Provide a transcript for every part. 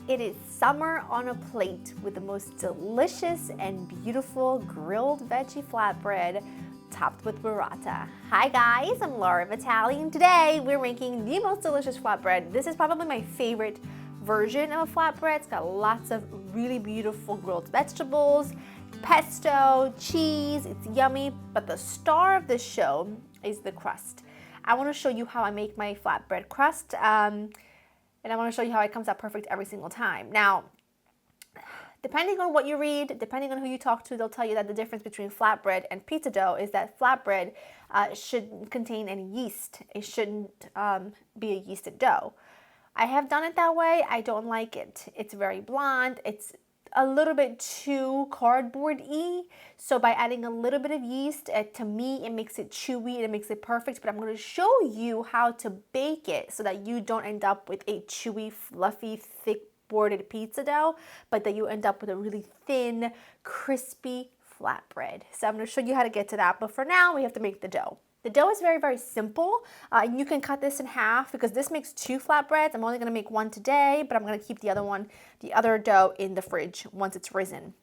It is summer on a plate with the most delicious and beautiful grilled veggie flatbread topped with burrata. Hi guys, I'm Laura Vitale, and today we're making the most delicious flatbread. This is probably my favorite version of a flatbread. It's got lots of really beautiful grilled vegetables, pesto, cheese, it's yummy, but the star of this show is the crust. I want to show you how I make my flatbread crust. And I want to show you how it comes out perfect every single time. Now, depending on what you read, depending on who you talk to, they'll tell you that the difference between flatbread and pizza dough is that flatbread shouldn't contain any yeast. It shouldn't be a yeasted dough. I have done it that way. I don't like it. It's very bland. It's a little bit too cardboard-y. So by adding a little bit of yeast, to me, it makes it chewy and it makes it perfect. But I'm going to show you how to bake it so that you don't end up with a chewy, fluffy, thick-boarded pizza dough, but that you end up with a really thin, crispy flatbread. So I'm going to show you how to get to that. But for now, we have to make the dough. The dough is very, very simple. You can cut this in half because this makes 2 flatbreads. I'm only gonna make 1 today, but I'm gonna keep the other dough in the fridge once it's risen.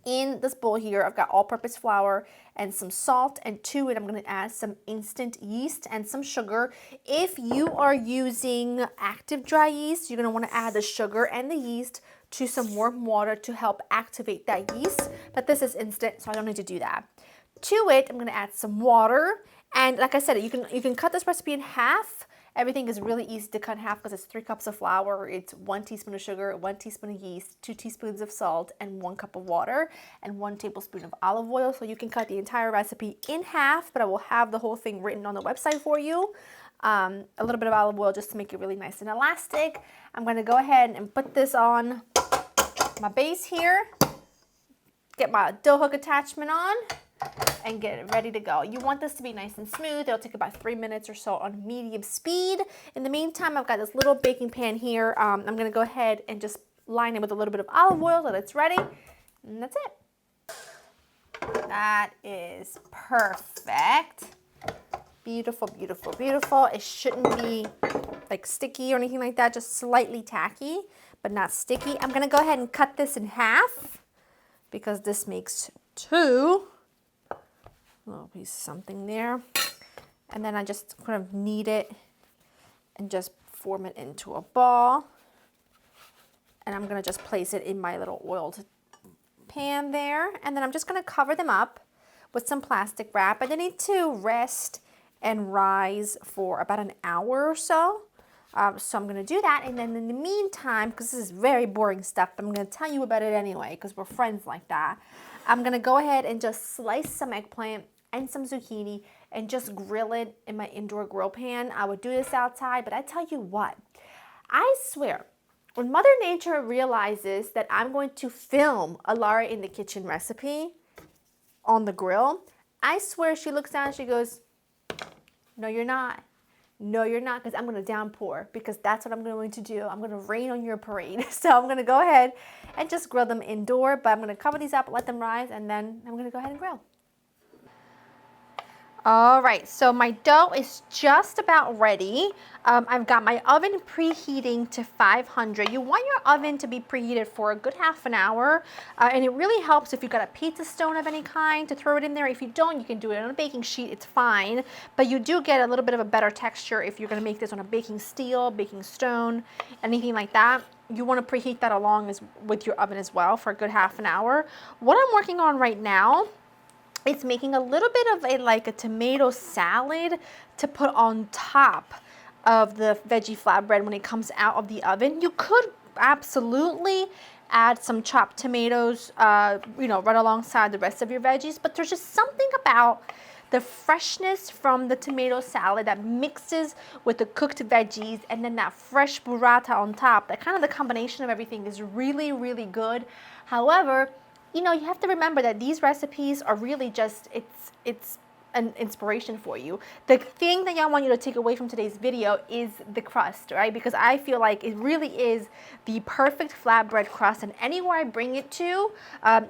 In this bowl here, I've got all-purpose flour and some salt, and to it, I'm gonna add some instant yeast and some sugar. If you are using active dry yeast, you're gonna wanna add the sugar and the yeast to some warm water to help activate that yeast, but this is instant, so I don't need to do that. To it, I'm gonna add some water. And like I said, you can cut this recipe in half. Everything is really easy to cut in half because it's 3 cups of flour, it's 1 teaspoon of sugar, 1 teaspoon of yeast, 2 teaspoons of salt, and 1 cup of water, and 1 tablespoon of olive oil. So you can cut the entire recipe in half, but I will have the whole thing written on the website for you. A little bit of olive oil just to make it really nice and elastic. I'm gonna go ahead and put this on my base here, get my dough hook attachment on, and get it ready to go. You want this to be nice and smooth. It'll take about 3 minutes or so on medium speed. In the meantime, I've got this little baking pan here. I'm gonna go ahead and just line it with a little bit of olive oil so that it's ready. And that's it. That is perfect. Beautiful, beautiful, beautiful. It shouldn't be like sticky or anything like that, just slightly tacky, but not sticky. I'm gonna go ahead and cut this in half because this makes 2. Little piece of something there, and then I just kind of knead it and just form it into a ball, and I'm gonna just place it in my little oiled pan there, and then I'm just gonna cover them up with some plastic wrap, and they need to rest and rise for about an hour or so. So I'm gonna do that, and then in the meantime, because this is very boring stuff, I'm gonna tell you about it anyway because we're friends like that. I'm gonna go ahead and just slice some eggplant and some zucchini and just grill it in my indoor grill pan. I would do this outside, but I tell you what, I swear, when Mother Nature realizes that I'm going to film a Laura in the Kitchen recipe on the grill, I swear she looks down and she goes, no, you're not. No, you're not, because I'm going to downpour, because that's what I'm going to do. I'm going to rain on your parade. So I'm going to go ahead and just grill them indoor, but I'm going to cover these up, let them rise, and then I'm going to go ahead and grill. All right, so my dough is just about ready. I've got my oven preheating to 500. You want your oven to be preheated for a good half an hour, and it really helps if you've got a pizza stone of any kind to throw it in there. If you don't, you can do it on a baking sheet, it's fine, but you do get a little bit of a better texture if you're gonna make this on a baking steel, baking stone, anything like that. You want to preheat that along with your oven as well for a good half an hour. What I'm working on right now, it's making a little bit of like a tomato salad to put on top of the veggie flatbread when it comes out of the oven. You could absolutely add some chopped tomatoes, right alongside the rest of your veggies, but there's just something about the freshness from the tomato salad that mixes with the cooked veggies and then that fresh burrata on top. That kind of the combination of everything is really, really good. However, you have to remember that these recipes are really just, it's an inspiration for you. The thing that I want you to take away from today's video is the crust, right? Because I feel like it really is the perfect flatbread crust, and anywhere I bring it to,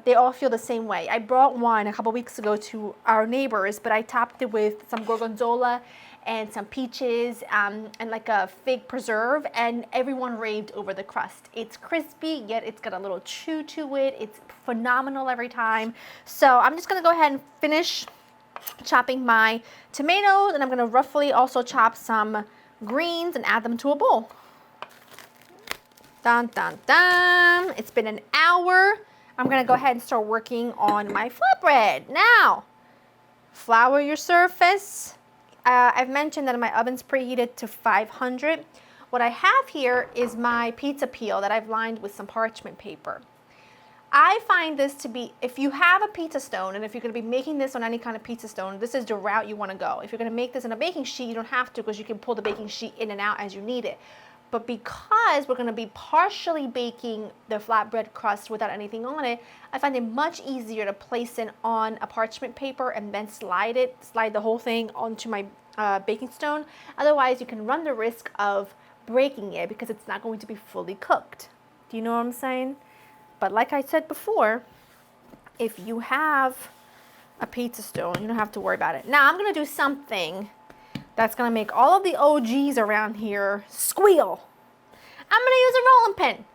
they all feel the same way. I brought one a couple weeks ago to our neighbors, but I topped it with some gorgonzola and some peaches and like a fig preserve, and everyone raved over the crust. It's crispy, yet it's got a little chew to it. It's phenomenal every time. So I'm just gonna go ahead and finish chopping my tomatoes, and I'm gonna roughly also chop some greens and add them to a bowl. Dun, dun, dun. It's been an hour. I'm gonna go ahead and start working on my flatbread. Now, flour your surface. I've mentioned that my oven's preheated to 500. What I have here is my pizza peel that I've lined with some parchment paper. I find this to be, if you have a pizza stone, and if you're gonna be making this on any kind of pizza stone, this is the route you wanna go. If you're gonna make this in a baking sheet, you don't have to, because you can pull the baking sheet in and out as you need it. But because we're gonna be partially baking the flatbread crust without anything on it, I find it much easier to place it on a parchment paper and then slide the whole thing onto my baking stone. Otherwise, you can run the risk of breaking it because it's not going to be fully cooked. Do you know what I'm saying? But like I said before, if you have a pizza stone, you don't have to worry about it. Now I'm gonna do something that's gonna make all of the OGs around here squeal. I'm gonna use a rolling pin,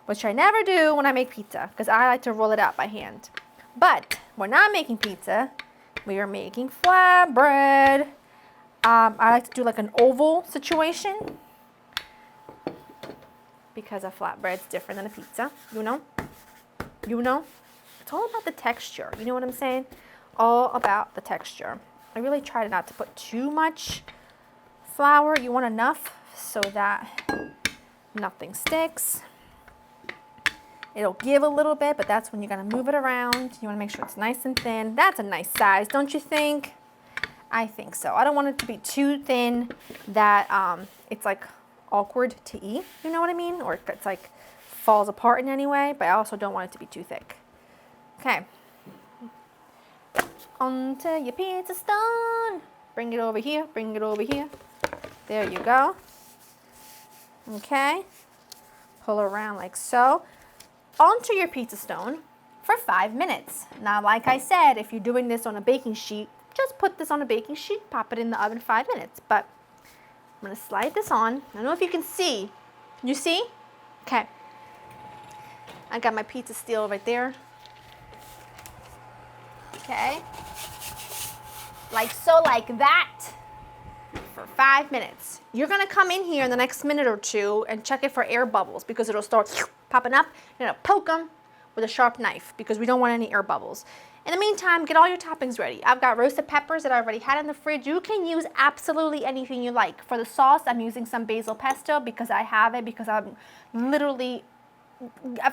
which I never do when I make pizza because I like to roll it out by hand. But we're not making pizza, we are making flatbread. I like to do like an oval situation because a flatbread's different than a pizza, you know? It's all about the texture, you know what I'm saying? All about the texture. I really try not to put too much flour. You want enough so that nothing sticks. It'll give a little bit, but that's when you're gonna move it around. You wanna make sure it's nice and thin. That's a nice size, don't you think? I think so. I don't want it to be too thin that it's like awkward to eat, you know what I mean? Or it's like falls apart in any way, but I also don't want it to be too thick. Okay. Onto your pizza stone. Bring it over here, bring it over here. There you go. Okay. Pull around like so. Onto your pizza stone for 5 minutes. Now, like I said, if you're doing this on a baking sheet, just put this on a baking sheet, pop it in the oven 5 minutes. But I'm gonna slide this on. I don't know if you can see. Can you see? Okay. I got my pizza steel right there. Okay. Like so, like that, for 5 minutes. You're gonna come in here in the next minute or two and check it for air bubbles because it'll start popping up. You're gonna poke them with a sharp knife because we don't want any air bubbles. In the meantime, get all your toppings ready. I've got roasted peppers that I already had in the fridge. You can use absolutely anything you like. For the sauce, I'm using some basil pesto because I have it, because I've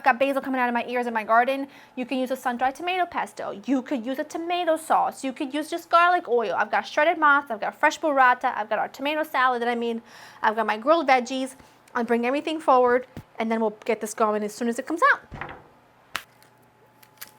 got basil coming out of my ears in my garden. You can use a sun-dried tomato pesto. You could use a tomato sauce. You could use just garlic oil. I've got shredded moss. I've got fresh burrata. I've got our tomato salad that I made. I've got my grilled veggies. I'll bring everything forward, and then we'll get this going as soon as it comes out.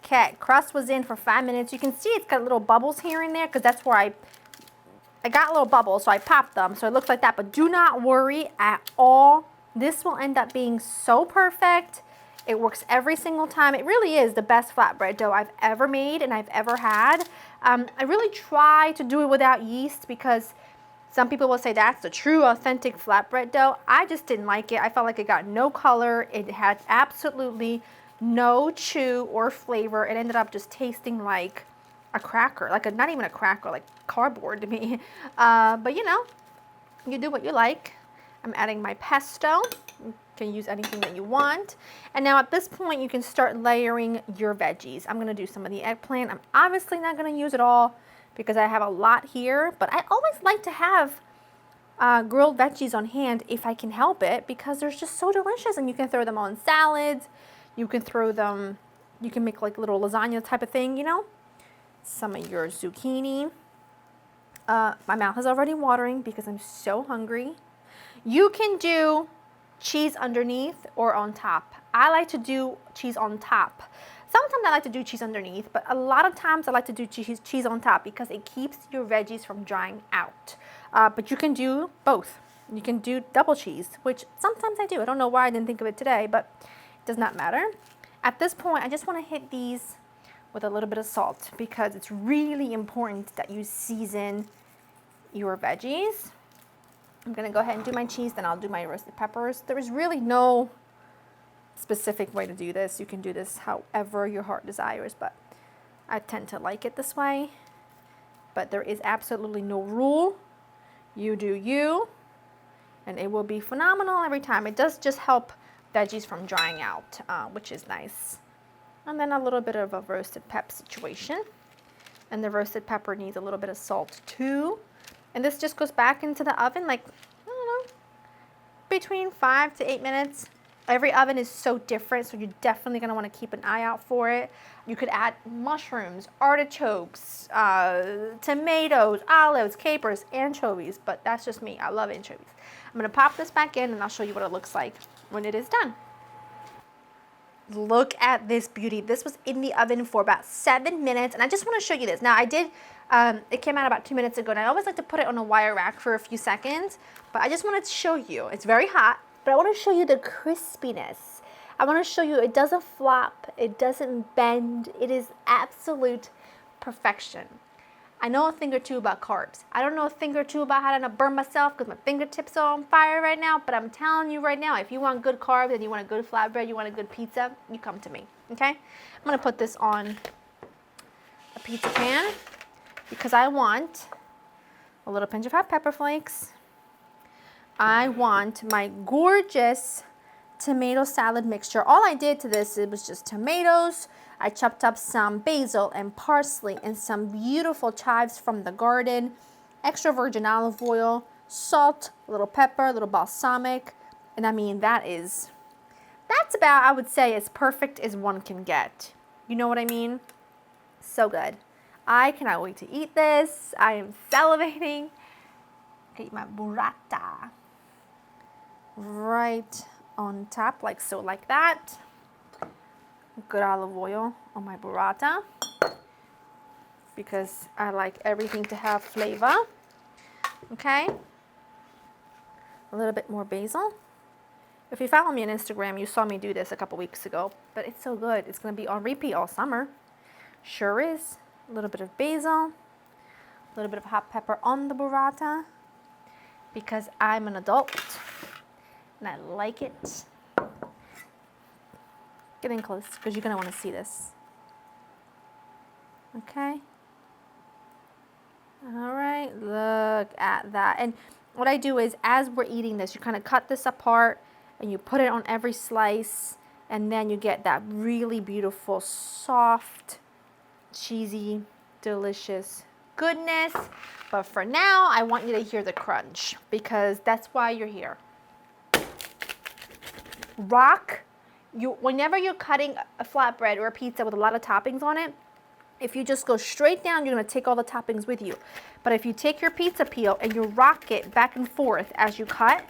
Okay, crust was in for 5 minutes. You can see it's got little bubbles here and there because that's where I got little bubbles, so I popped them, so it looks like that. But do not worry at all. This will end up being so perfect. It works every single time. It really is the best flatbread dough I've ever made and I've ever had. I really try to do it without yeast because some people will say that's the true authentic flatbread dough. I just didn't like it. I felt like it got no color. It had absolutely no chew or flavor. It ended up just tasting like a cracker, not even a cracker, like cardboard to me. But you know, you do what you like. I'm adding my pesto. You can use anything that you want. And now at this point, you can start layering your veggies. I'm gonna do some of the eggplant. I'm obviously not gonna use it all because I have a lot here, but I always like to have grilled veggies on hand if I can help it because they're just so delicious, and you can throw them on salads. You can throw them, you can make like little lasagna type of thing, you know? Some of your zucchini. My mouth is already watering because I'm so hungry. You can do cheese underneath or on top. I like to do cheese on top. Sometimes I like to do cheese underneath, but a lot of times I like to do cheese on top because it keeps your veggies from drying out. But you can do both. You can do double cheese, which sometimes I do. I don't know why I didn't think of it today, but it does not matter. At this point, I just want to hit these with a little bit of salt because it's really important that you season your veggies. I'm gonna go ahead and do my cheese, then I'll do my roasted peppers. There is really no specific way to do this. You can do this however your heart desires, but I tend to like it this way. But there is absolutely no rule. You do you, and it will be phenomenal every time. It does just help veggies from drying out, which is nice. And then a little bit of a roasted pep situation. And the roasted pepper needs a little bit of salt too. And this just goes back into the oven like, I don't know, between 5 to 8 minutes. Every oven is so different, so you're definitely gonna wanna keep an eye out for it. You could add mushrooms, artichokes, tomatoes, olives, capers, anchovies, but that's just me. I love anchovies. I'm gonna pop this back in and I'll show you what it looks like when it is done. Look at this beauty. This was in the oven for about 7 minutes, and I just want to show you this. Now I did, it came out about 2 minutes ago, and I always like to put it on a wire rack for a few seconds, but I just wanted to show you. It's very hot, but I want to show you the crispiness. I want to show you it doesn't flop, it doesn't bend, it is absolute perfection. I know a thing or two about carbs. I don't know a thing or two about how to not burn myself because my fingertips are on fire right now, but I'm telling you right now, if you want good carbs and you want a good flatbread, you want a good pizza, you come to me, okay? I'm gonna put this on a pizza pan because I want a little pinch of hot pepper flakes. I want my gorgeous tomato salad mixture. All I did to this, it was just tomatoes. I chopped up some basil and parsley and some beautiful chives from the garden, extra virgin olive oil, salt, a little pepper, a little balsamic, and I mean that's about, I would say, as perfect as one can get. You know what I mean? So good. I cannot wait to eat this. I am salivating. Eat my burrata right on top, like so, like that. Good olive oil on my burrata because I like everything to have flavor. Okay, a little bit more basil. If you follow me on Instagram, you saw me do this a couple weeks ago, but it's so good. It's gonna be on repeat all summer. Sure is. A little bit of basil, a little bit of hot pepper on the burrata because I'm an adult and I like it. Get in close because you're gonna want to see this. Okay. All right, look at that. And what I do is, as we're eating this, you kind of cut this apart and you put it on every slice, and then you get that really beautiful, soft, cheesy, delicious goodness. But for now, I want you to hear the crunch because that's why you're here. Whenever you're cutting a flatbread or a pizza with a lot of toppings on it, if you just go straight down, you're gonna take all the toppings with you. But if you take your pizza peel and you rock it back and forth as you cut,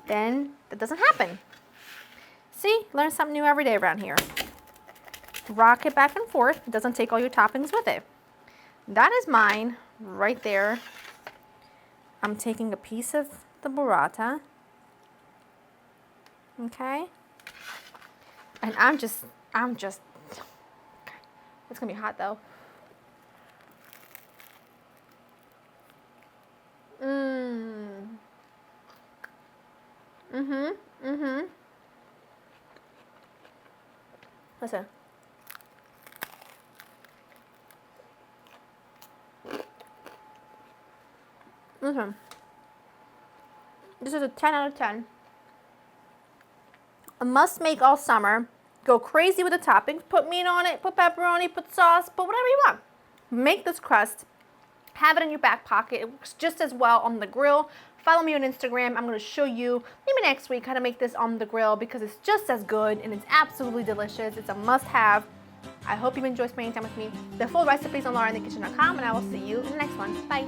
then that doesn't happen. See, learn something new every day around here. Rock it back and forth, it doesn't take all your toppings with it. That is mine right there. I'm taking a piece of the burrata, okay? And I'm just, it's gonna be hot though. Listen. Listen. This is a 10 out of 10. A must make all summer. Go crazy with the toppings. Put meat on it, put pepperoni, put sauce, put whatever you want. Make this crust. Have it in your back pocket. It works just as well on the grill. Follow me on Instagram. I'm going to show you maybe next week how to make this on the grill because it's just as good and it's absolutely delicious. It's a must-have. I hope you enjoy spending time with me. The full recipe is on LauraInTheKitchen.com, and I will see you in the next one. Bye.